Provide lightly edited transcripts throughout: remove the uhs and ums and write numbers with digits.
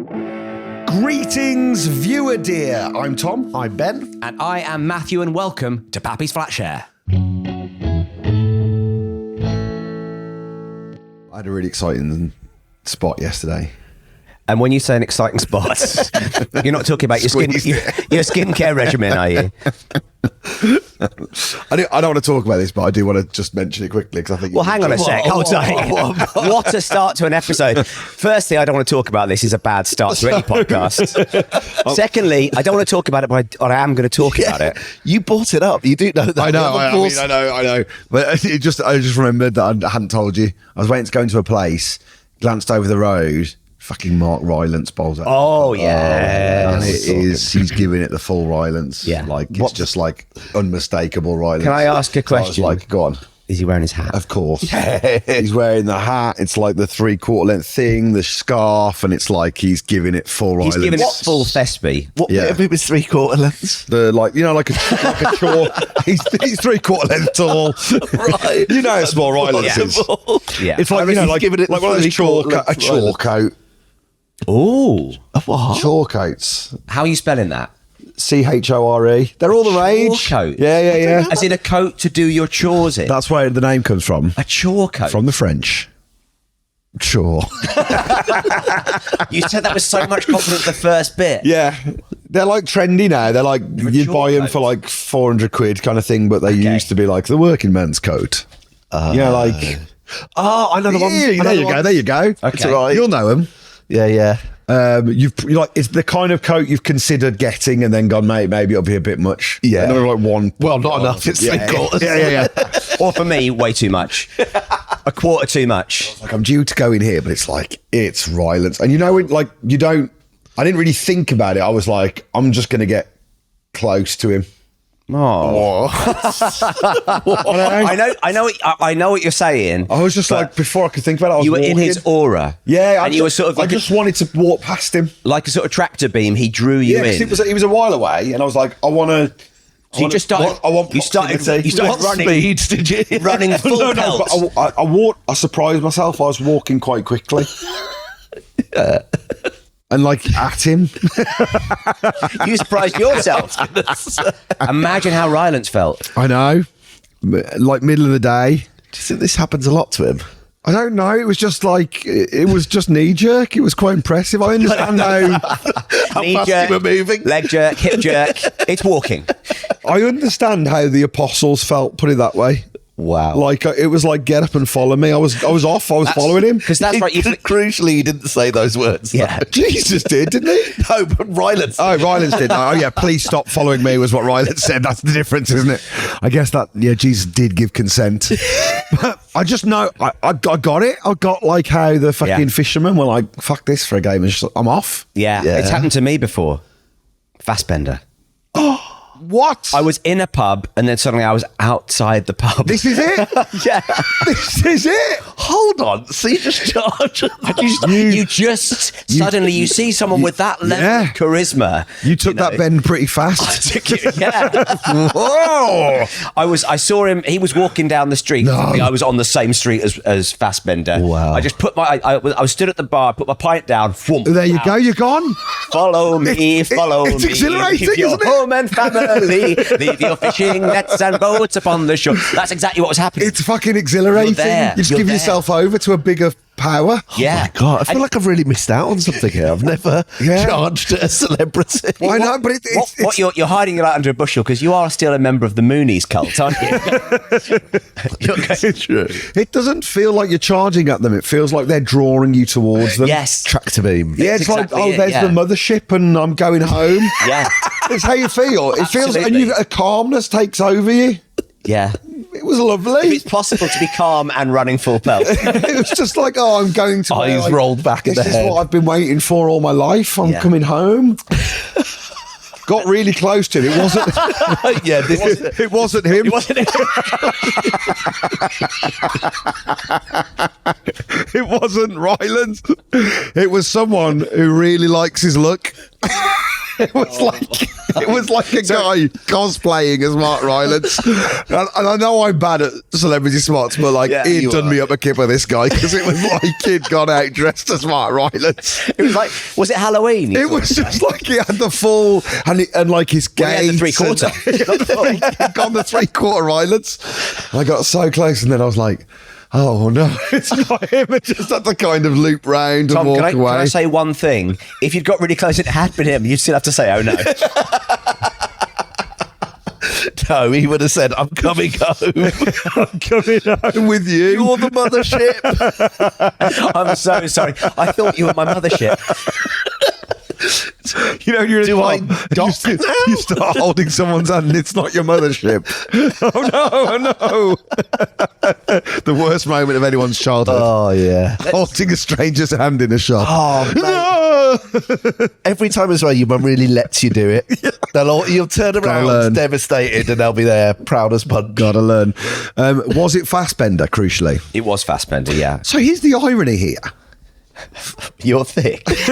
Greetings, viewer dear. I'm Tom. I'm Ben. And I am Matthew, and welcome to Pappy's Flatshare. I had a really exciting spot yesterday. And when you say an exciting spot, you're not talking about your skincare regimen, are you? I don't want to talk about this, but I do want to just mention it quickly because I think. Well, hang on a sec. Hold on. What a start to an episode. Firstly, I don't want to talk about this. Is a bad start to any podcast. Secondly, I don't want to talk about it, but I am going to talk about it. You brought it up. You do know that. I know. I know. But I just remembered that I hadn't told you. I was waiting to go into a place, glanced over the road. Fucking Mark Rylance bowls out. Oh, yeah. And he's giving it the full Rylance. Yeah. Like, it's just like unmistakable Rylance. Can I ask a question? So I was like, go on. Is he wearing his hat? Of course. He's wearing the hat. It's like the 3/4 length thing, the scarf, and it's like he's giving it full Rylance. He's giving it full Thespy. What bit of it was 3/4 lengths? The like a chalk. He's 3/4 length tall. Right. You know how small Rylance is. Yeah. It's like, like giving it like one of those a chalk coat. Oh. What? Chalk coats. How are you spelling that? CHORE. They're all the rage. Chore coat. Yeah. As in a coat to do your chores in? That's where the name comes from. A chore coat? From the French. Chore. You said that with so much confidence the first bit. Yeah. They're like trendy now. They're like, you buy them for like 400 quid kind of thing, but they used to be like the working man's coat. I know the ones. There you go. Okay. It's all right. You'll know them. Yeah. It's the kind of coat you've considered getting and then gone, mate, maybe it'll be a bit much. Yeah. And then like one. Well, not enough. It's 3/4. Yeah. Or for me, way too much. A quarter too much. Like I'm due to go in here, but it's like, it's Rylance. And you know, like I didn't really think about it. I was like, I'm just going to get close to him. Oh. I know what you're saying. I was just like, before I could think about it, I was you were walking. in his aura. Yeah, and you were sort of like I just wanted to walk past him. Like a sort of tractor beam, he drew you in. Because he was a while away, and I was like, I want to. So you just started. You started What running. speed did you? Running full pelt. But I walked. I surprised myself. I was walking quite quickly. And like at him. You surprised yourself. Imagine how Rylance felt. I know. Like middle of the day. Do you think this happens a lot to him? I don't know. It was just like, it was just knee jerk. It was quite impressive. I understand how Knee fast jerk, you were moving. leg jerk, hip jerk. It's walking. I understand how the apostles felt, put it that way. Wow. Like it was like, get up and follow me. I was off. I was following him. Because that's right. Crucially, he didn't say those words. Yeah. Jesus did, didn't he? No, but Rylance. Oh, Rylance did. Oh, yeah. Please stop following me was what Rylance said. That's the difference, isn't it? I guess that, Jesus did give consent. But I just know, I got it. I got like how the fucking fishermen were like, fuck this for a game. I'm off. Yeah, it's happened to me before. Fastbender. What? I was in a pub and then suddenly I was outside the pub. This is it? Yeah. This is it? Hold on. So you just charged. You just suddenly you see someone with that level of charisma. You took that bend pretty fast. Yeah. Whoa. I saw him. He was walking down the street. No. I was on the same street as Fastbender. Wow. I just put I was stood at the bar, put my pint down. Whoomp, There you go. You're gone. Follow me, follow me. It's exhilarating, Leave your isn't it? home and family. Leave your fishing nets and boats upon the shore. That's exactly what was happening. It's fucking exhilarating. You're there. You just You're give there. yourself over to a bigger power. Yeah. Oh my God, I feel like I've really missed out on something here. I've never charged a celebrity. Why not? But What you're hiding it out under a bushel because you are still a member of the Moonies cult, aren't you? True. it doesn't feel like you're charging at them. It feels like they're drawing you towards them. Yes. Tractor beam. Yeah, it's like, exactly there's the mothership and I'm going home. Yeah. It's how you feel. It feels, and a calmness takes over you. Yeah. It was lovely. If it's possible to be calm and running full pelt. It was just like, I'm going to Eyes rolled back in the This head. is what I've been waiting for all my life. I'm coming home. Got really close to it. It wasn't. Yeah, It wasn't him. It wasn't it? It wasn't Rylance. It was someone who really likes his look. It was like a guy cosplaying as Mark Rylance. And I know I'm bad at celebrity spots, but like he'd done me up a kipper, this guy, because it was like he'd gone out dressed as Mark Rylance. It was like, was it Halloween? It was just like he had the full and like his gaze. The 3/4. He'd gone the 3/4 Rylance. I got so close, and then I was like, oh no, it's not him. I just had to kind of loop round and walk away. Can I say one thing? If you'd got really close and it had been him, you'd still have to say, oh no. No, he would have said, I'm coming home. I'm coming home with you. You're the mothership. I'm so sorry. I thought you were my mothership. You know, you're Do I you start holding someone's hand and it's not your mothership. Oh no. The worst moment of anyone's childhood. Oh, yeah. Holding a stranger's hand in a shop. Oh, No. every time as well, your mum really lets you do it. You'll turn around learn. devastated and they'll be there, proud as punch. Gotta learn. Was it Fassbender, crucially? It was Fassbender, yeah. So here's the irony here. You're thick. Isn't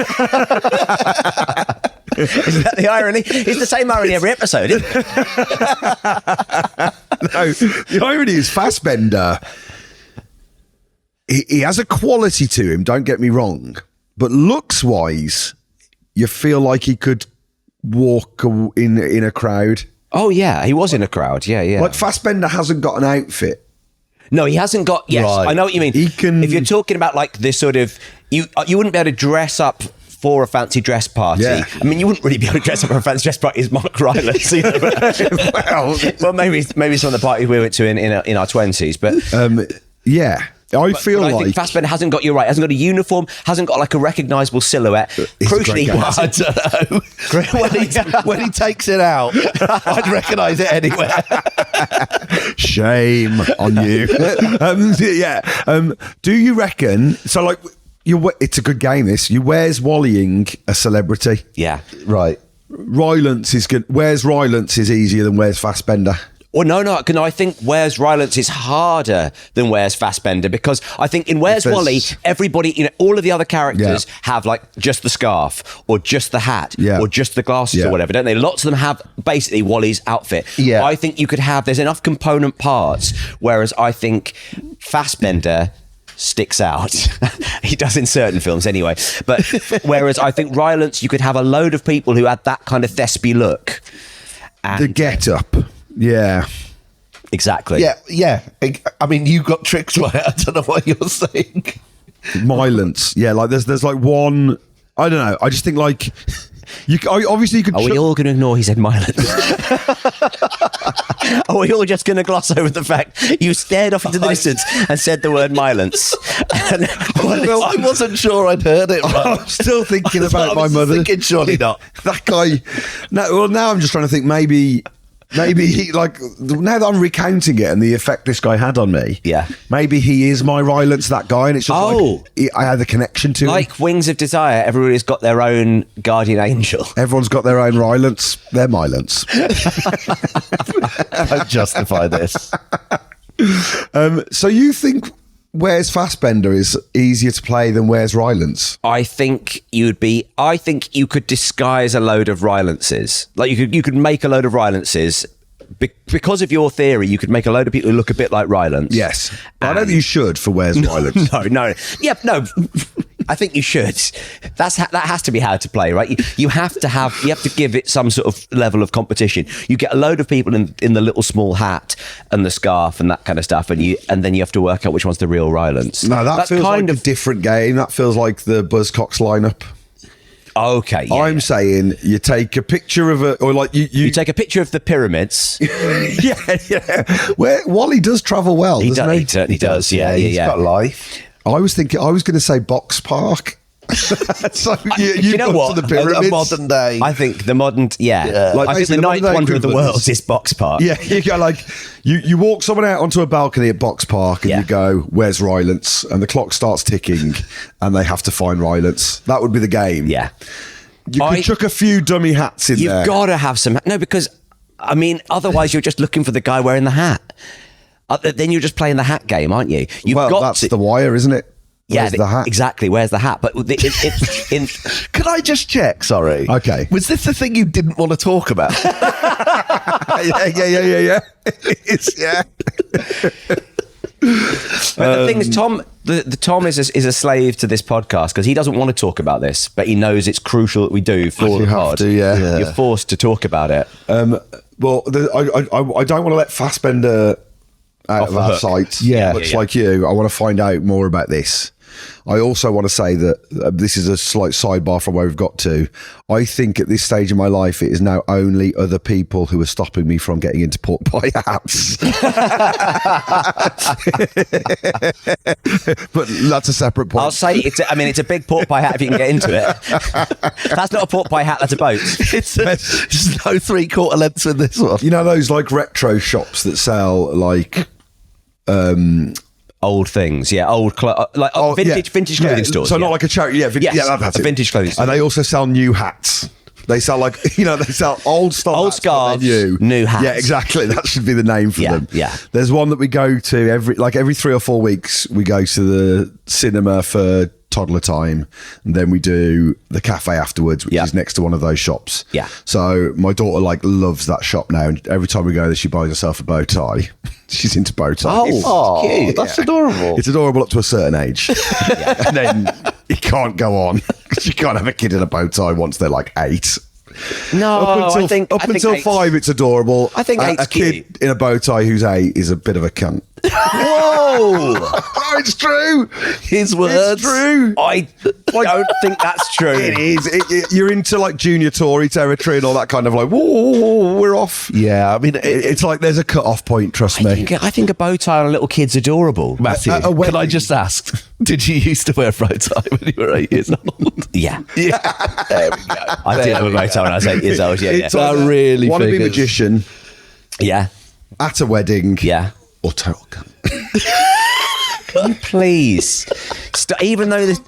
that the irony? It's the same irony every episode, isn't it? No, the irony is Fassbender. He has a quality to him, don't get me wrong. But looks-wise, you feel like he could walk in a crowd. Oh, yeah, he was in a crowd, yeah. Like Fassbender hasn't got an outfit. No, he hasn't got. Yes, Right. I know what you mean. He can. If you're talking about like this sort of, you wouldn't be able to dress up for a fancy dress party. Yeah. I mean, you wouldn't really be able to dress up for a fancy dress party as Mark Rylance. Well, maybe some of the parties we went to in our 20s, but Yeah. I feel I like think Fassbender hasn't got. You're right. Hasn't got a uniform. Hasn't got like a recognisable silhouette. He's a Crucially, great guy. I don't know. when he takes it out, I'd recognise it anywhere. shame on you. Do you reckon? So, like, it's a good game. This where's Wallying a celebrity? yeah. Right. Rylance is good. Where's Rylance is easier than where's Fassbender. Well, no. I think Where's Rylance is harder than Where's Fassbender, because I think in Where's Wally, everybody, all of the other characters have like just the scarf or just the hat or just the glasses or whatever, don't they? Lots of them have basically Wally's outfit. Yeah. I think you could have, there's enough component parts, whereas I think Fassbender sticks out. He does in certain films anyway. But whereas I think Rylance, you could have a load of people who had that kind of Thespy look. And The get up. Yeah. exactly. Yeah. I mean, you got tricked by it. I don't know what you're saying. Mylance. Yeah, like there's like one. I don't know. I just think like obviously you could. Are we all going to ignore he said Mylance? Are we all just going to gloss over the fact you stared off into the distance and said the word Mylance? Well, I wasn't sure I'd heard it. Right. I'm still thinking about my I was mother. thinking, surely not. That guy. No, well, now I'm just trying to think. Maybe he, like, now that I'm recounting it and the effect this guy had on me. Yeah. Maybe he is my Rylance, that guy, and it's just like I had the connection to him. Like Wings of Desire, everybody's got their own guardian angel. Everyone's got their own Rylance. They're Mylance. Don't justify this. So you think Where's Fassbender is easier to play than Where's Rylance? I think you could disguise a load of Rylances. Like you could make a load of Rylances. Because of your theory, you could make a load of people who look a bit like Rylance. Yes. I don't think you should for Where's Rylance. No. Yep, no. I think you should. That has to be how to play, right? You have to give it some sort of level of competition. You get a load of people in the little small hat and the scarf and that kind of stuff, and then you have to work out which one's the real Rylance. No, that feels like a different game. That feels like the Buzzcocks lineup. Okay, yeah, I'm saying you take a picture of you take a picture of the pyramids. yeah. Where Wally does travel well, doesn't he? He certainly does. Yeah. He's got life. I was going to say Box Park. So you know what? To the pyramids. A modern day. I think the modern, Like I think the ninth wonder of the world is Box Park. Yeah, you go like you walk someone out onto a balcony at Box Park and you go, "Where's Rylance?" And the clock starts ticking, and they have to find Rylance. That would be the game. Yeah. You could chuck a few dummy hats in there. You've got to have some. No, because I mean, otherwise you're just looking for the guy wearing the hat. Then you're just playing the hat game, aren't you? That's The Wire, isn't it? Yeah, Where's the hat? Exactly. Where's the hat? But in Can I just check? Sorry. Okay. Was this the thing you didn't want to talk about? yeah. It's, yeah. But the thing is, Tom, Tom is a slave to this podcast because he doesn't want to talk about this, but he knows it's crucial that we do for You the have pod. to, yeah. You're forced to talk about it. Well, I don't want to let Fassbender out Off of the our hook. sight. Yeah, much yeah. like you, I want to find out more about this. I also want to say that this is a slight sidebar from where we've got to. I think at this stage of my life, it is now only other people who are stopping me from getting into pork pie hats. But that's a separate point. I'll say it's a big pork pie hat if you can get into it. That's not a pork pie hat, that's a boat. There's no 3/4 lengths in this one. You know those like retro shops that sell like Old things, yeah, vintage clothing stores. So yeah. not like a charity, yeah, Yes, that's a it. vintage clothing store. And they also sell new hats. They sell like they sell old stuff, Old scarves, new hats. Yeah, exactly. That should be the name for them. Yeah. There's one that we go to every 3 or 4 weeks. We go to the cinema for toddler time, and then we do the cafe afterwards, which is next to one of those shops. Yeah. So my daughter loves that shop now, and every time we go there, she buys herself a bow tie. She's into bow ties. Oh, cute. That's adorable. It's adorable up to a certain age. And then you can't go on because you can't have a kid in a bow tie once they're like 8. No, Up until eight's- 5, it's adorable. I think a eight's kid in a bow tie who's 8 is a bit of a cunt. Whoa! Oh, it's true. His words. It's true. I don't think that's true. It is. You're into like junior Tory territory and all that kind of like, whoa, we're off. Yeah, I mean, It's like there's a cut-off point, trust me. I think a bow tie on a little kid's adorable. Matthew, a wedding. can I just ask, did you used to wear a bow tie when you were 8 years old? Yeah. Yeah. There we go. I did have a bow tie when I was 8 years old. Yeah, It's yeah. That really want to be figures. magician Yeah. at a wedding. Yeah. Or total cunt. Can you please? Even though there's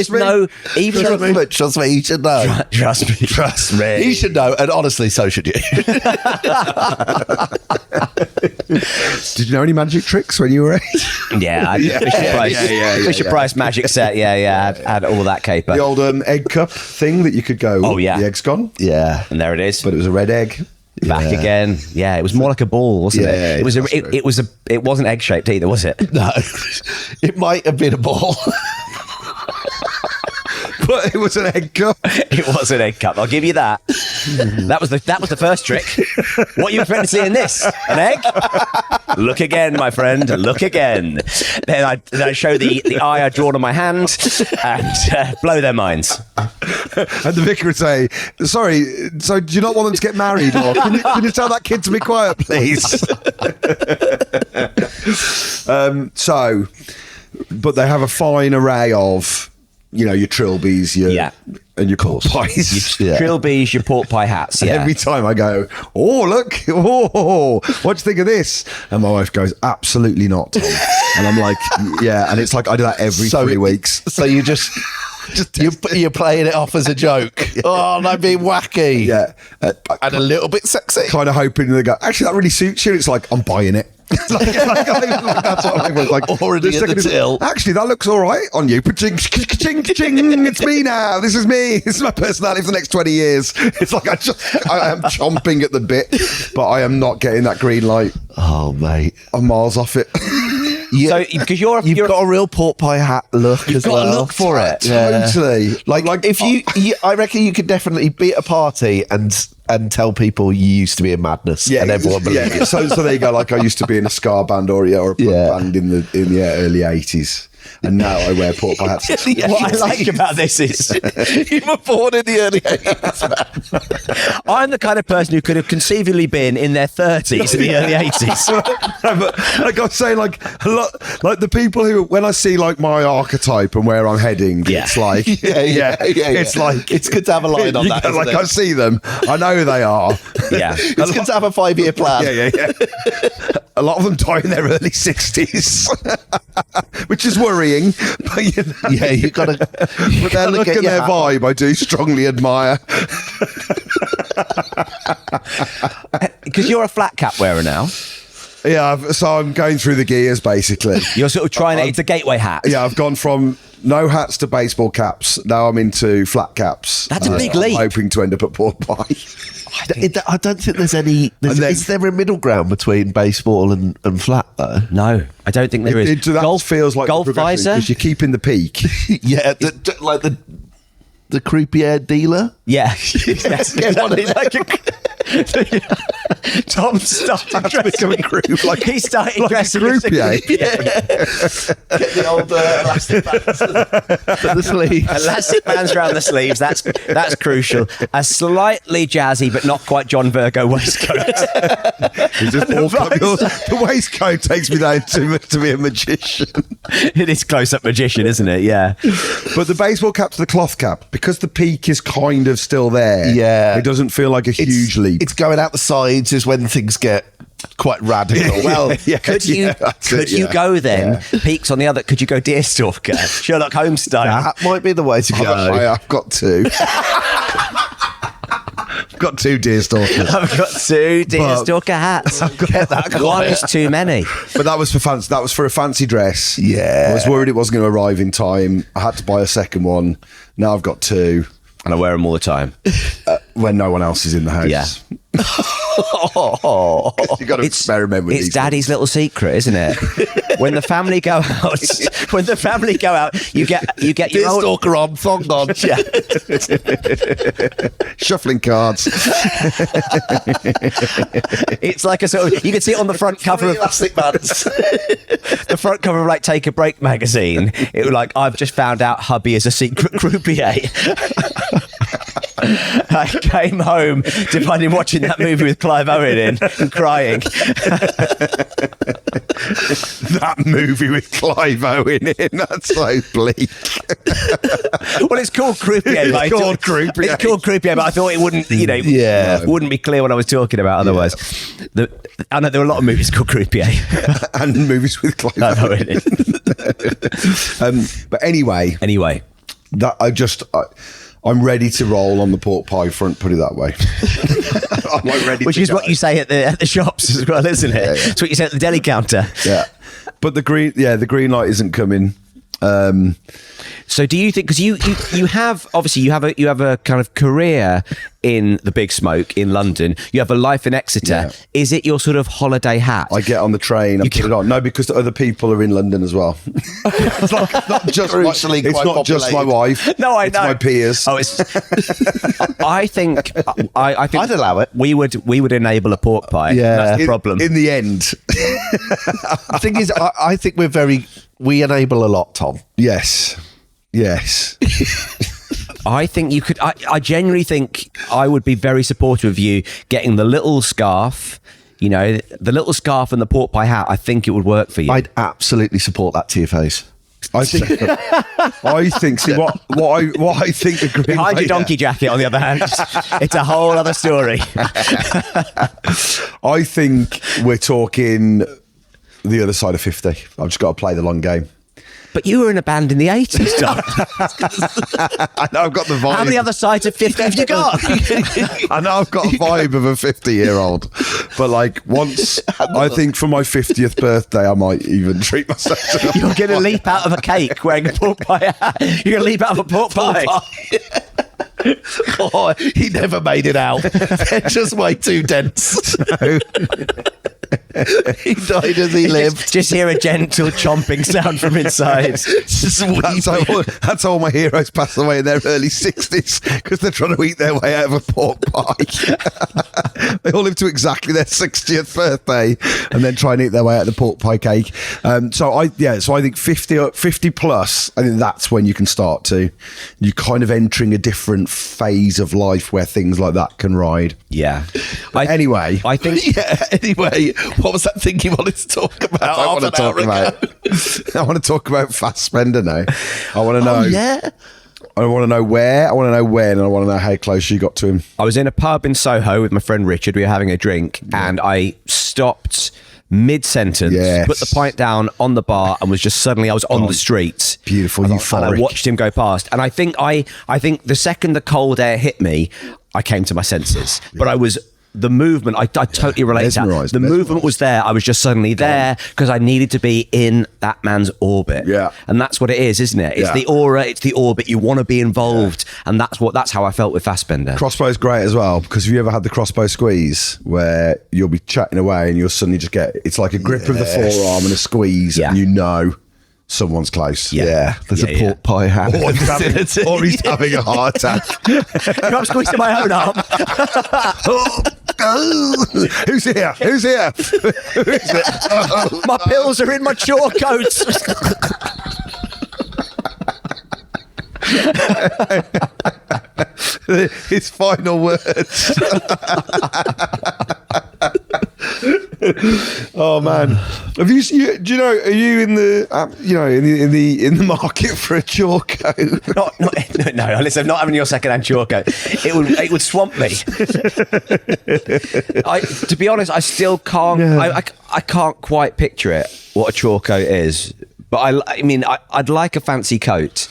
no, even though Trust me, you should know. trust me, Trust me. You should know, and honestly, so should you. Did you know any magic tricks when you were 8? yeah, Fisher Price magic set, had all that caper. The old egg cup thing that you could go, Oh, yeah. the egg's gone. Yeah. And there it is. But it was a red egg. Back again. Yeah, it was more like a ball, wasn't Yeah, it? that's true. It wasn't egg shaped either, was it? No, it might have been a ball. But it was an egg cup. It was an egg cup. I'll give you that. That was the first trick. What are you expecting to see in this? An egg? Look again, my friend. Look again. Then I show the eye I'd drawn on my hand and blow their minds. And the vicar would say, sorry, so do you not want them to get married? Or can you tell that kid to be quiet, please? But they have a fine array of, your trilbies, and your pork pies. Trilbies, your pork pie hats. Yeah. Every time I go, oh, look, oh, what do you think of this? And my wife goes, absolutely not, Tom. And I'm like, yeah. And it's like, I do that every 3 weeks. So you just you're playing it off as a joke. Oh, and I'm being wacky. Yeah. And a little bit sexy. Kind of hoping they go, actually, that really suits you. It's like, I'm buying it. That's what I was like. Already the at second the till. Actually, that looks all right on you. Ching, ching, ching, it's me now. This is me. This is my personality for the next 20 years. It's like I am chomping at the bit, but I am not getting that green light. Oh, mate. I'm miles off it. So because you've got a real pork pie hat look as well. got to look for it. Totally. Like if you, I reckon you could definitely be at a party and tell people you used to be in Madness, and everyone believes you. So there you go. Like I used to be in a ska band or a punk band in the early 80s. And now I wear pork pie hats. What I like about this is you were born in the early 80s. I'm the kind of person who could have conceivably been in their 30s in the early 80s. No, but like I was saying, like a lot, like the people who, when I see like my archetype and where I'm heading, it's like, it's like it's good to have a line on that. Like isn't it? I see them, I know who they are. Yeah, it's good to have a 5-year plan. Yeah. A lot of them die in their early 60s, which is worrying. But You got to. But their look and their vibe, I do strongly admire. because you're a flat cap wearer now. Yeah, so I'm going through the gears basically. You're sort of trying it. It's a gateway hat. Yeah, I've gone from no hats to baseball caps. Now I'm into flat caps. That's a big leap. I'm hoping to end up at pork pie. I don't think there's any. Is there a middle ground between baseball and flat though? No, I don't think there is. Golf feels like golf visor because you're keeping the peak. Yeah, like the croupier dealer. Yeah, Tom started dressing like he started like dressing a croupier. Get the old elastic bands for the sleeves. Elastic bands around the sleeves. That's crucial. A slightly jazzy, but not quite John Virgo waistcoat. The waistcoat takes me down to be a magician. It is close-up magician, isn't it? Yeah. But the baseball cap's the cloth cap because the peak is kind of still there. Yeah, it doesn't feel like a huge leap. It's going out the sides is when things get quite radical. Well, could you go then? Yeah. Peaks on the other. Could you go Deerstalker, Sherlock Holmes style? That might be the way to go. I've got two. I've got two Deerstalkers. I've got two Deerstalker hats. Get that one is too many. But that was for fancy. That was for a fancy dress. Yeah, I was worried it wasn't going to arrive in time. I had to buy a second one. Now I've got two. And I wear them all the time. When no one else is in the house. Yeah. You've got to experiment with it's these daddy's little secret, isn't it? When the family go out, you get your old stalker on, thong on. Yeah. Shuffling cards. It's like a sort of, you can see it on the front cover of elastic bands. The front cover of like Take a Break magazine. It was like, I've just found out hubby is a secret croupier. I came home to find him watching that movie with Clive Owen in and crying. That movie with Clive Owen in, that's so bleak. Well, it's called Croupier. It's called Croupier. It's called Croupier, but I thought it wouldn't, wouldn't be clear what I was talking about otherwise. Yeah. I know there are a lot of movies called Croupier. And movies with Clive Owen in. But anyway. I'm ready to roll on the pork pie front, put it that way. I'm like ready Which to is go. what you say at the shops as well, isn't it? Yeah. It's what you say at the deli counter. Yeah. But the green light isn't coming. So do you think, because you have obviously you have a kind of career in the big smoke in London, you have a life in Exeter. Yeah. Is it your sort of holiday hat? I get on the train and put it on. No, because other people are in London as well. It's not just my wife. No, I know. It's my peers. Oh, I think I'd allow it. We would enable a pork pie. Yeah, that's the problem. In the end, the thing is, I think we enable a lot, Tom. Yes. I think you could. I genuinely think I would be very supportive of you getting the little scarf. You know, the little scarf and the pork pie hat. I think it would work for you. I'd absolutely support that to your face. I think. See what I think. The green behind your donkey jacket, on the other hand, it's a whole other story. I think we're talking the other side of 50. I've just got to play the long game. But you were in a band in the 80s, Tom. I know I've got the vibe. How many other sides of 50 have you got? I know I've got a vibe of a 50-year-old. But like once, I think for my 50th birthday, I might even treat myself to a You're going to leap out of a cake wearing a pork pie hat. You're going to leap out of a pork pie. Oh, he never made it out. They're just way too dense. He died as he lived. Just hear a gentle chomping sound from inside. That's how all my heroes pass away in their early 60s because they're trying to eat their way out of a pork pie. They all live to exactly their 60th birthday and then try and eat their way out of the pork pie cake. So I think 50 plus, I think that's when you can start to. You're kind of entering a different phase of life where things like that can ride. Yeah. Anyway, what was that thing you wanted to talk about? I want to talk about Fassbender now. I want to know. Oh, yeah. I want to know where, I want to know when, and I want to know how close you got to him. I was in a pub in Soho with my friend Richard. We were having a drink, and I stopped mid-sentence, put the pint down on the bar, and was just suddenly I was on the streets. Beautiful, euphoric. And I watched him go past. And I think the second the cold air hit me, I came to my senses. Yeah. But I was the movement, I totally relate to that. The movement was there. I was just suddenly there because I needed to be in that man's orbit. Yeah. And that's what it is, isn't it? It's the aura, it's the orbit. You want to be involved. And that's how I felt with Fassbender. Crossbow's great as well, because have you ever had the crossbow squeeze where you'll be chatting away and you'll suddenly just get, it's like a grip of the forearm and a squeeze, and you know someone's close. There's a pork pie hand. Or he's having a heart attack. I'm squeezing my own arm. Who's here? Who is it? My pills are in my chore coats. His final words. Oh man, have you? Do you know? Are you in the in the market for a chore coat? No. Listen, I'm not having your second-hand chore coat. It would swamp me. To be honest, I still can't. Yeah. I can't quite picture it. What a chore coat is, but I mean, I'd like a fancy coat.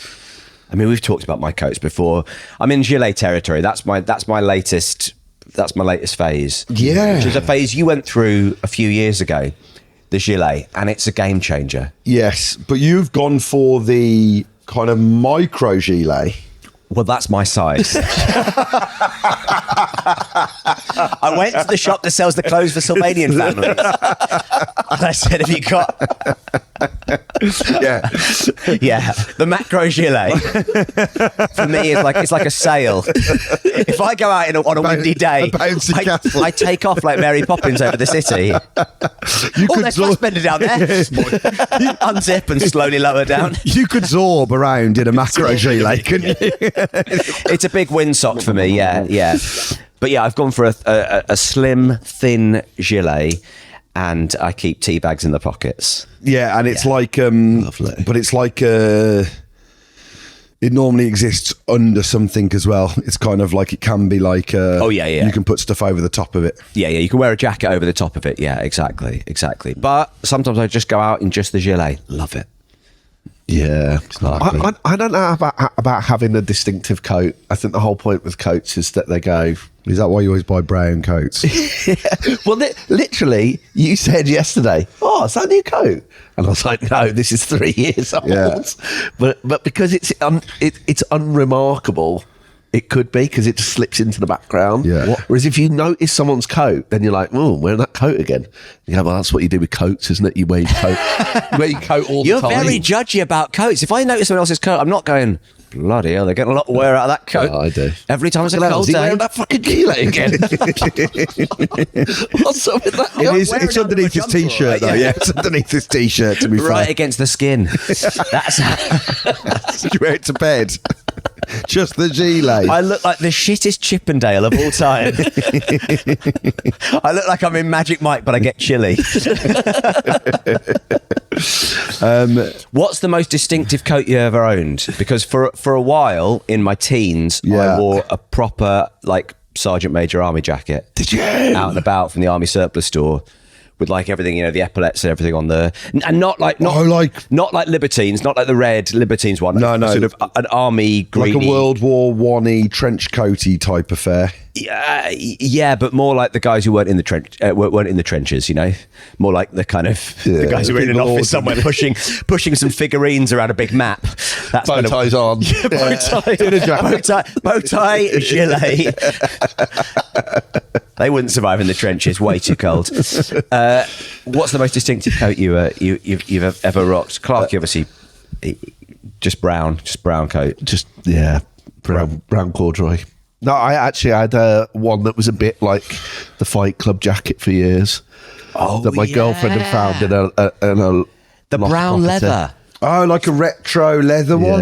I mean, we've talked about my coats before. I'm in gilet territory. That's my latest phase. Yeah. Which is a phase you went through a few years ago, the gilet, and it's a game changer. Yes, but you've gone for the kind of micro gilet. Well, that's my size. I went to the shop that sells the clothes for Sylvanian families. And I said, have you got... Yeah, the macro gilet for me is like a sail. If I go out on a windy day, I take off like Mary Poppins over the city. There's Fassbender down there. Unzip and slowly lower down. You could zorb around in a macro gilet, couldn't you? It's a big windsock for me, yeah. But yeah, I've gone for a slim, thin gilet, and I keep tea bags in the pockets. Yeah, and it's like, lovely. But it's like, it normally exists under something as well. It's kind of like, it can be like, you can put stuff over the top of it. Yeah, you can wear a jacket over the top of it. Yeah, exactly. But sometimes I just go out in just the gilet. Love it. Yeah, I don't know about having a distinctive coat. I think the whole point with coats is that they go. Is that why you always buy brown coats? Yeah. Well, literally, you said yesterday, "Oh, is that a new coat?" And I was like, "No, this is 3 years old." Yeah. But because it's unremarkable. It could be because it just slips into the background. Yeah. Whereas if you notice someone's coat, then you're like, "Oh, wearing that coat again." You go, "Well, that's what you do with coats, isn't it? You wear your coat, all the time." You're very judgy about coats. If I notice someone else's coat, I'm not going, bloody hell, they're getting a lot of wear out of that coat. Oh, I do. Every time it's a cold day. Wearing that fucking gilet again. What's up with that? It's underneath his t-shirt, though. Yeah, it's underneath his t-shirt, to be fair. Right against the skin. That's you wear it to bed. Just the gilet. I look like the shittest Chippendale of all time. I look like I'm in Magic Mike, but I get chilly. What's the most distinctive coat you ever owned? Because for a while in my teens, I wore a proper like Sergeant Major army jacket. Did you? Out and about from the army surplus store. With like everything, the epaulets and everything on the, and not like Libertines, not like the red Libertines one. No, sort of an army greeny, like a World War I-y trench coaty type affair. Yeah, but more like the guys who weren't in the trenches. More like the kind of the guys who were in an office somewhere pushing some figurines around a big map. That's bow ties on, bow tie, gilet. They wouldn't survive in the trenches. Way too cold. What's the most distinctive coat you've ever rocked? Clarky, obviously, just brown coat. Brown corduroy. No, I actually had one that was a bit like the Fight Club jacket for years. That my girlfriend had found in a the brown leather. Oh, like a retro leather one.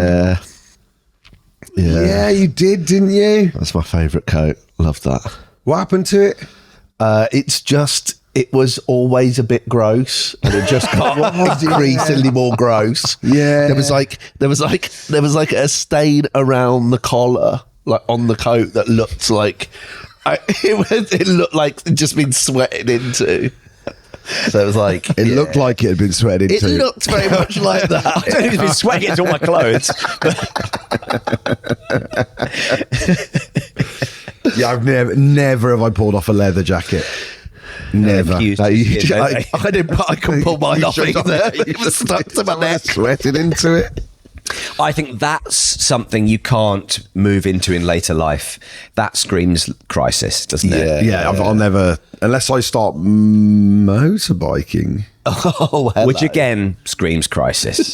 Yeah, you did, didn't you? That's my favourite coat. Love that. What happened to it? It was always a bit gross, and it just got increasingly more gross. Yeah, there was like a stain around the collar, like on the coat, that looked like it looked like it'd just been sweated into. So it was like it looked like it had been sweated into. It looked very much like that. I don't think it's been sweating into all my clothes. Yeah, I've never have I pulled off a leather jacket. Never. Accused No, his skin, don't they? I couldn't pull mine off either. It was stuck to my neck. Sweated into it. I think that's something you can't move into in later life. That screams crisis, doesn't it? Yeah, I'll never, unless I start motorbiking. Oh, hello. Which again screams crisis.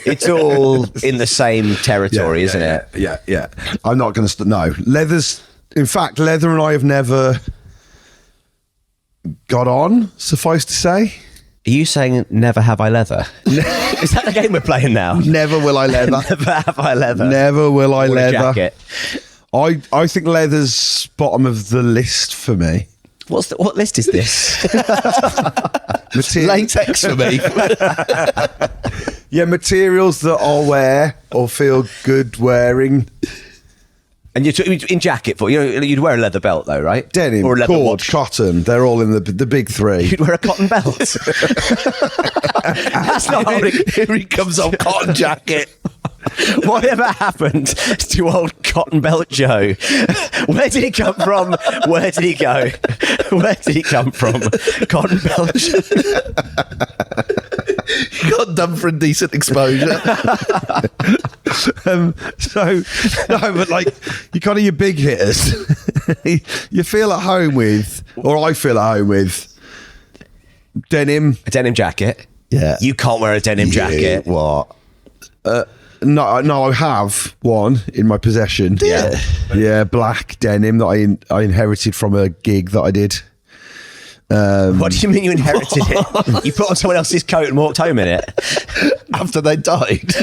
It's all in the same territory, isn't it? Yeah. I'm not going to. No, leathers. In fact, leather and I have never got on. Suffice to say, Are you saying never have I leather? Is that the game we're playing now? never will I leather. Never have I leather. Never will I Or a leather. jacket. I think leather's bottom of the list for me. What list is this? Latex for me. Yeah, materials that I'll wear or feel good wearing. And you're in jacket for you'd wear a leather belt though, right? Denim, or a leather cord, watch. cotton. They're all in the big three. You'd wear a cotton belt. That's not holding. Here he comes on cotton jacket. Whatever happened to old Cotton Belt Joe? Where did he come from? Where did he go? Where did he come from? Cotton Belt Joe. He got done for indecent exposure. But like you kind of your big hitters, you feel at home with, or I feel at home with, denim. A denim jacket. Yeah. You can't wear a denim jacket. What? No, I have one in my possession. Yeah, black denim that I inherited from a gig that I did. What do you mean you inherited it? You put on someone else's coat and walked home in it. After they died.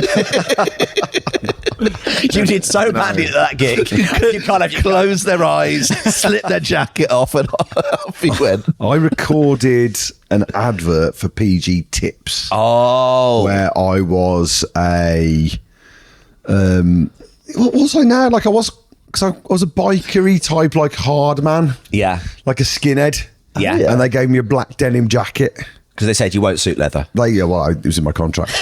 You did so badly at that gig. You can't have your Close their eyes, slip their jacket off, and off he went. I recorded an advert for PG Tips. Oh. Where I was a what was I now? Like I was a bikery type, like hard man, Yeah. like a skinhead. Yeah. And they gave me a black denim jacket. Because they said you won't suit leather. It was in my contract.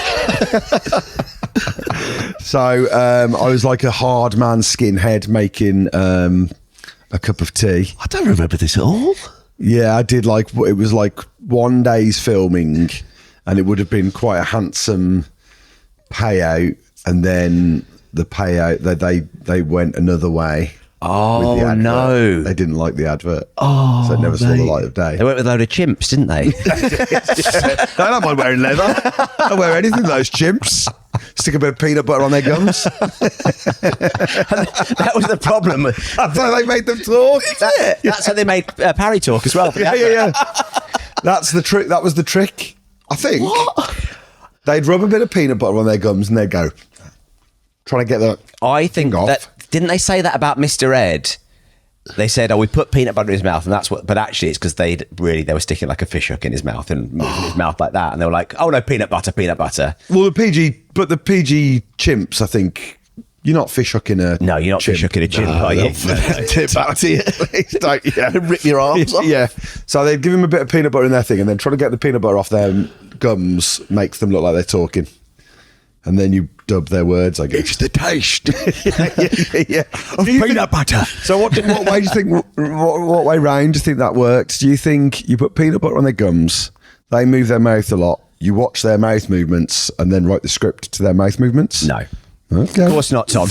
So I was like a hard man skinhead making a cup of tea. I don't remember this at all. Yeah, I did it was like one day's filming, and it would have been quite a handsome payout, and then the payout they went another way. Oh, with the advert. no. They didn't like the advert. Oh, so it never saw the light of day. They went with a load of chimps, didn't they? I don't mind wearing leather. I'll wear anything, those chimps. Stick a bit of peanut butter on their gums. That was the problem. That's how they made them talk. That's how they made Parry talk as well. for the Yeah. advert. That's the trick. That was the trick, I think. They'd rub a bit of peanut butter on their gums and they'd go, trying to get the I think off. that, didn't they say that about Mr. Ed? They said, we put peanut butter in his mouth, and that's what. But actually, it's because they were sticking like a fish hook in his mouth and moving his mouth like that, and they were like, "Oh no, peanut butter." Well, the PG chimps, I think. You're not fish hooking a No, you're not chimp. fish hooking a chimp, are you? Tip back to you. Rip your arms off. Yeah. So they'd give him a bit of peanut butter in their thing, and then trying to get the peanut butter off their gums makes them look like they're talking. And then you dub their words, I guess. It's the taste of peanut butter. So what way do you think? What way round do you think that works? Do you think you put peanut butter on their gums? They move their mouth a lot. You watch their mouth movements and then write the script to their mouth movements. No, Okay. of course not, Tom.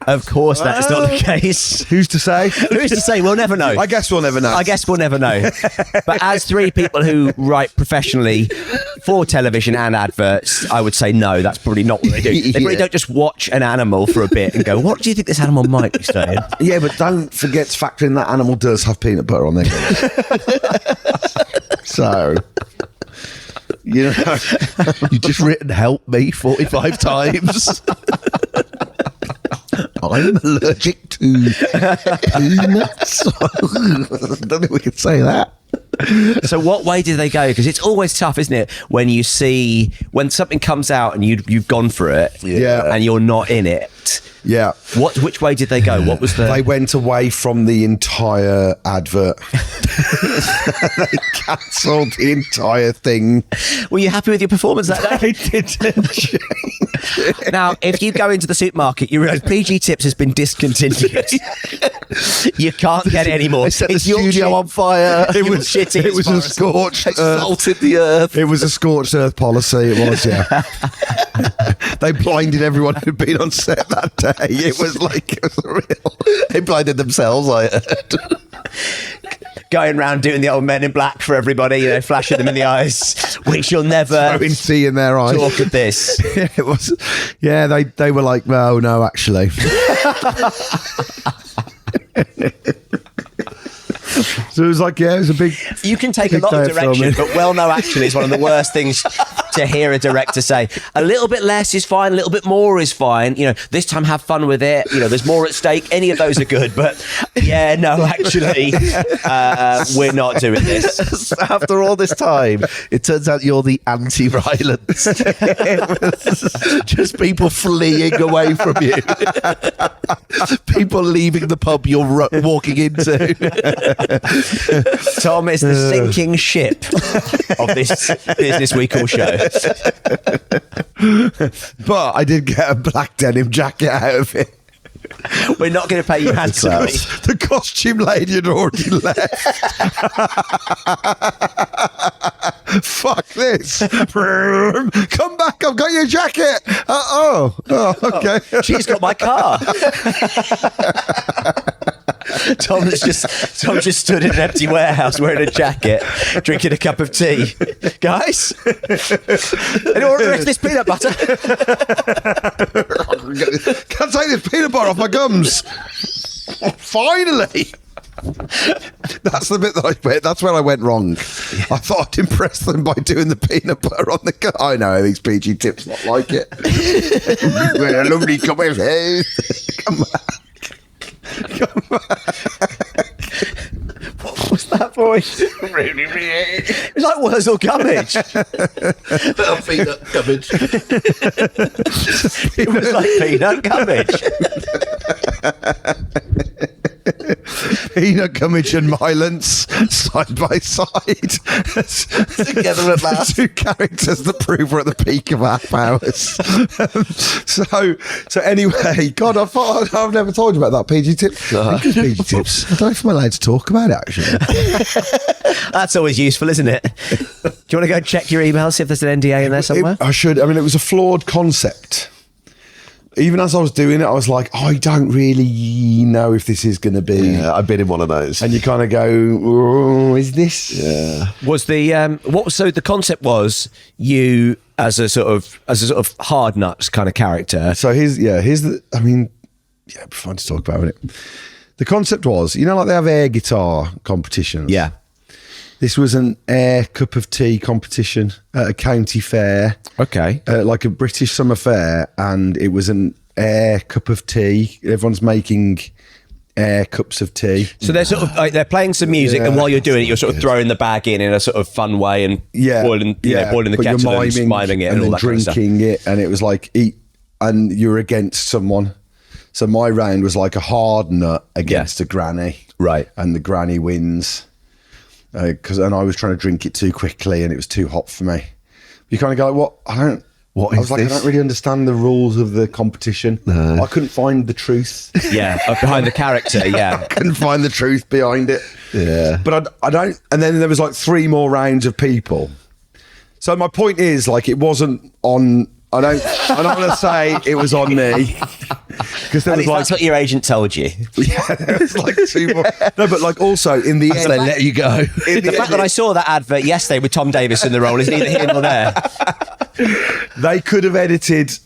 Of course, that is not the case. Who's to say? Who's to say? We'll never know. I guess we'll never know. I guess we'll never know. But as three people who write professionally for television and adverts, I would say no, that's probably not what they do. They probably don't just watch an animal for a bit and go, what do you think this animal might be saying? Yeah, but don't forget to factor in that animal does have peanut butter on their gums. So, you know, You just written "help me" 45 times. I'm allergic to peanuts. I don't think we can say that. So what way did they go? Because it's always tough, isn't it? When something comes out and you've gone for it, Yeah. and you're not in it. Yeah. Which way did they go? What was the? They went away from the entire advert. They cancelled the entire thing. Were you happy with your performance that day? They didn't change it. Now, if you go into the supermarket, you realise PG Tips has been discontinued. You can't get it anymore. They set the It's your studio shit. on fire. It was shitty It was a as scorched earth. Salted the earth. It was a scorched earth policy. It was, yeah. They blinded everyone who'd been on set that day. It was real. They blinded themselves, I heard. Going around doing the old Men in Black for everybody, flashing them in the eyes. We shall never Throwing tea in their eyes. talk of this. Yeah, it was. Yeah, they were like, no, actually. So it was like, it was a big. You can take a big lot of day direction, filming. but well, no, actually, is one of the worst things to hear a director say. A little bit less is fine, a little bit more is fine. This time have fun with it. There's more at stake. Any of those are good, but yeah, no, actually, we're not doing this. After all this time, it turns out you're the anti-violence. Just people fleeing away from you. People leaving the pub you're walking into. Tom is the sinking ship of this business we call show. But I did get a black denim jacket out of it. We're not going to pay you handsomely. The costume lady had already left. Fuck this. Come back, I've got your jacket. Okay. She's got my car. Tom just stood in an empty warehouse wearing a jacket, drinking a cup of tea. Guys, anyone want the rest of this peanut butter? Can't take this peanut butter off my gums. Finally. That's the bit that I went. That's where I went wrong. I thought I'd impress them by doing the peanut butter on the car. I know these PG Tips not like it. We're a lovely couple. Come back. Come back. What was that voice? It was like Wurzel Gummidge. Peanut cabbage. It was like peanut cabbage. Peanut Gummidge and Mylance side by side. Together at last. Two characters that prove we're at the peak of our powers. So anyway, God, I've never told you about that PG tip. PG Tips. I don't know if I'm allowed to talk about it, actually. That's always useful, isn't it? Do you want to go check your email, see if there's an NDA in there somewhere? I should. I mean, it was a flawed concept. Even as I was doing it, I was like, I don't really know if this is going to be. Yeah, I've been in one of those. And you kind of go, oh, is this? Yeah. Was the so the concept was you as a sort of hard nuts kind of character. So here's the. I mean, yeah, it'd be fun to talk about it. The concept was, like they have air guitar competitions. Yeah. This was an air cup of tea competition at a county fair. Okay. Like a British summer fair, and it was an air cup of tea. Everyone's making air cups of tea. So they're sort of like they're playing some music, and while you're doing it, you're sort of throwing the bag in a sort of fun way and boiling the but kettle you're and miming it and all then that kind of stuff. drinking it, and it was like eat, and you're against someone. So my round was like a hard nut against a granny, right? And the granny wins. And I was trying to drink it too quickly, and it was too hot for me. You kind of go, what? I was like, I don't really understand the rules of the competition. No. I couldn't find the truth. Yeah, behind the character. Yeah, I couldn't find the truth behind it. Yeah, but I don't. And then there was like 3 more rounds of people. So my point is, like, it wasn't on. I don't want to say it was on me, because there was like, that's what your agent told you. Yeah, there was like 2 more. No, but like also in the end, they let you go. The fact that I saw that advert yesterday with Tom Davis in the role is neither here nor there. They could have edited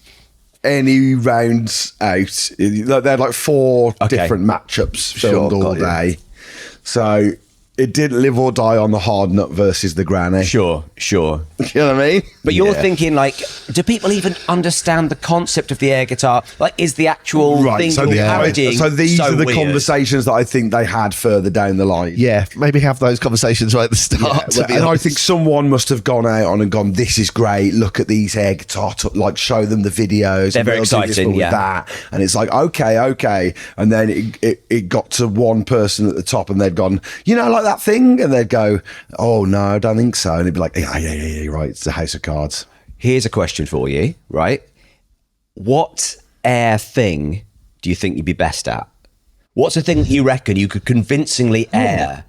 any rounds out. They had like 4 different matchups filmed all day. So it didn't live or die on the hard nut versus the granny. Sure. You know what I mean? But you're thinking, like, do people even understand the concept of the air guitar? Like, is the actual thing so you're the- parodying so these are the weird? conversations that I think they had further down the line. Yeah, maybe have those conversations right at the start. to be And I honest. think someone must have gone out on and gone, this is great, look at these air guitar, like show them the videos. They're and very they'll do this, exciting, but with yeah. that. And it's like, okay. And then it got to one person at the top and they'd gone, you know, like that thing? And they'd go, oh, no, I don't think so. And it'd be like, yeah, you're right, it's the House of Cards. Here's a question for you, right? What air thing do you think you'd be best at? What's the thing that you reckon you could convincingly air?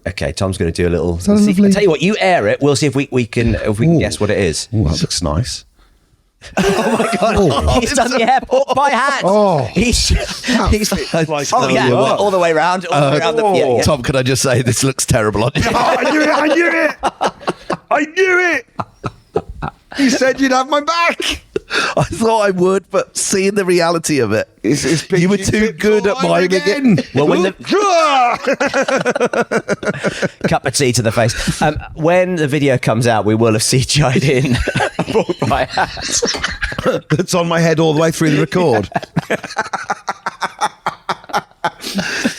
Okay, Tom's going to do a little. that lovely? I'll tell you what, you air it. We'll see if we can guess what it is. Oh, that looks nice. Oh my god, he's done the airport by hat. Oh. he's like, oh yeah, what? all the way around. Yeah. Tom, can I just say this looks terrible on you? Oh, I knew it! You said you'd have my back. I thought I would, but seeing the reality of it, you were too good at miming it. Well, when cup of tea to the face. When the video comes out, we will have CGI'd in brought by hat. That's on my head all the way through the record.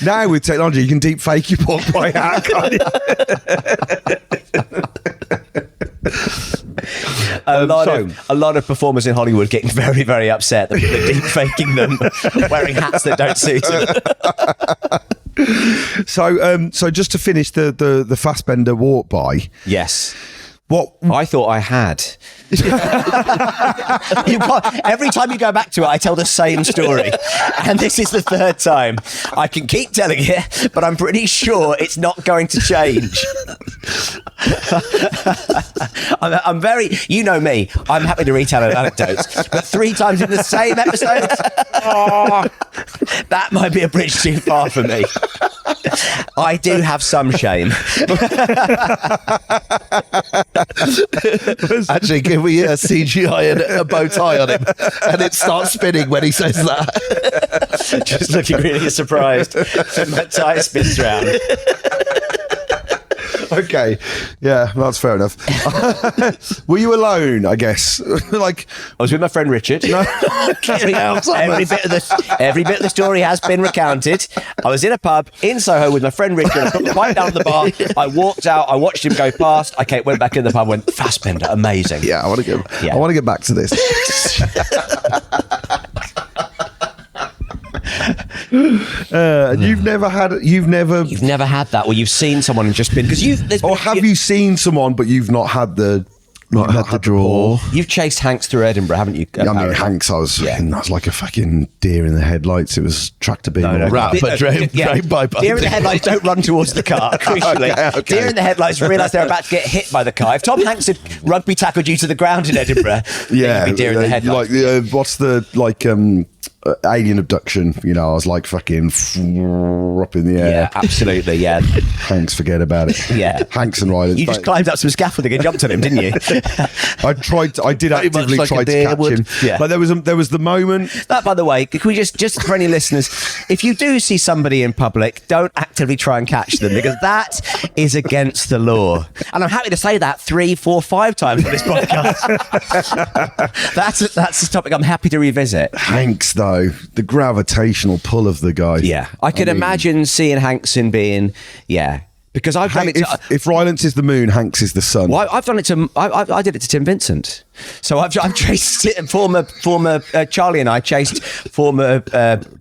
Now with technology, you can deep fake your pork pie hat, can't you? A lot of performers in Hollywood getting very, very upset that people are deep faking them wearing hats that don't suit them. So just to finish the Fassbender walk by. Yes. What I thought I had. Every time you go back to it, I tell the same story. And this is the third time. I can keep telling it, but I'm pretty sure it's not going to change. I'm very, you know me, I'm happy to retell anecdotes, but 3 times in the same episode, that might be a bridge too far for me. I do have some shame. Actually, give me a CGI and a bow tie on him, and it starts spinning when he says that. Just looking really surprised when my tie spins round. Okay, yeah, that's fair enough. Were you alone? I guess. Like, I was with my friend Richard. no, every bit of the story has been recounted. I was in a pub in Soho with my friend Richard. I put the pipe down at the bar. I walked out. I watched him go past. I went back in the pub. Went Fassbender, amazing. yeah, I want to go. Yeah. I want to get back to this. You've never had that where you've seen someone and just been because or have you seen someone but you've not had the draw. You've chased Hanks through Edinburgh, haven't you? I mean, Hanks, I was like a fucking deer in the headlights. It was tractor beam. Rat, but drained by Deer in the headlights don't run towards the car, crucially. Okay. Deer in the headlights realise they're about to get hit by the car. If Tom Hanks had rugby tackled you to the ground in Edinburgh, yeah, you'd be deer in the headlights. Like, what's the alien abduction? You know, I was like fucking up in the air. Yeah, absolutely, yeah. Hanks, forget about it. Yeah. Hanks and Ryland. You just climbed up some scaffolding and jumped on him, didn't you? I did actively like try a to deer catch would. him. Yeah. But there was the moment. That, by the way, could we just for any listeners, if you do see somebody in public, don't actively try and catch them because that is against the law. And I'm happy to say that 3, 4, 5 times on this podcast. That's a topic I'm happy to revisit. Hanks, though, the gravitational pull of the guy. Yeah, I could imagine seeing Hankson being, because I've done it to... If Rylance is the moon, Hanks is the sun. Well, I've done it to... I did it to Tim Vincent. So I've chased former Charlie and I chased former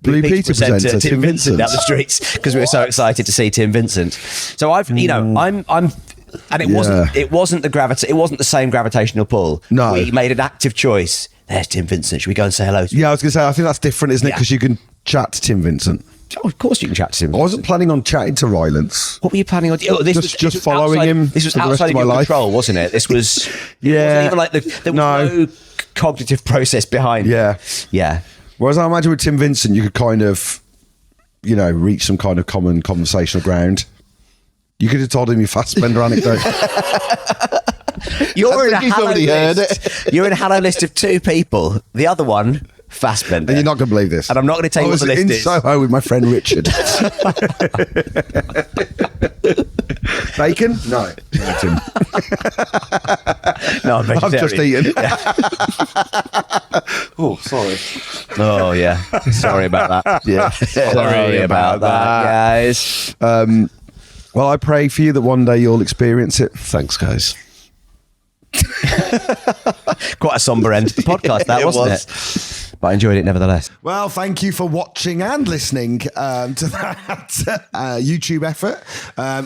Blue Peter presenter Tim Vincent down the streets because we were so excited to see Tim Vincent. So I'm and it wasn't the same gravitational pull. No. We made an active choice. There's Tim Vincent. Should we go and say hello to him? Yeah, I was going to say, I think that's different, isn't it? Because you can chat to Tim Vincent. Oh, of course you can chat to him. I wasn't planning on chatting to Rylance. What were you planning on? Oh, this was following him This was for the rest outside of of my your life. control, wasn't it? This was... Yeah. It wasn't even like there was no cognitive process behind it. Yeah. Yeah. Whereas I imagine with Tim Vincent, you could kind of, reach some kind of common conversational ground. You could have told him your Fassbender anecdote. You're in a he's hello already heard list. You're in a hello list of 2 people. The other one Fassbender. And you're not going to believe this. And I'm not going to tell you what the list in is. Soho with my friend Richard. Bacon? No. Tim. No, I'm I've just eaten. Oh, sorry. Oh, yeah. Sorry about that. Yeah. Sorry about that, guys. Well, I pray for you that one day you'll experience it. Thanks, guys. Quite a somber end to the podcast, that It wasn't was. it? But I enjoyed it nevertheless. Well, thank you for watching and listening to that YouTube effort.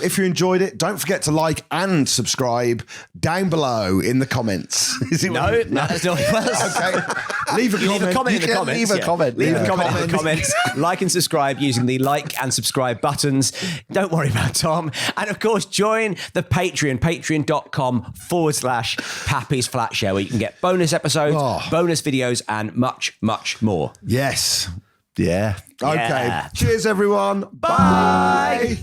If you enjoyed it, don't forget to like and subscribe down below in the comments. Is it No, that's not what it was. Okay. Leave a comment. Leave a comment in You the can comments. leave a comment. Leave Yeah. a comment in the comments. Like and subscribe using the like and subscribe buttons. Don't worry about Tom. And of course, join the Patreon, patreon.com/Pappy's Flatshare, where you can get bonus episodes, bonus videos, and much, much more. Yes. Yeah. Okay. Yeah. Cheers, everyone. Bye.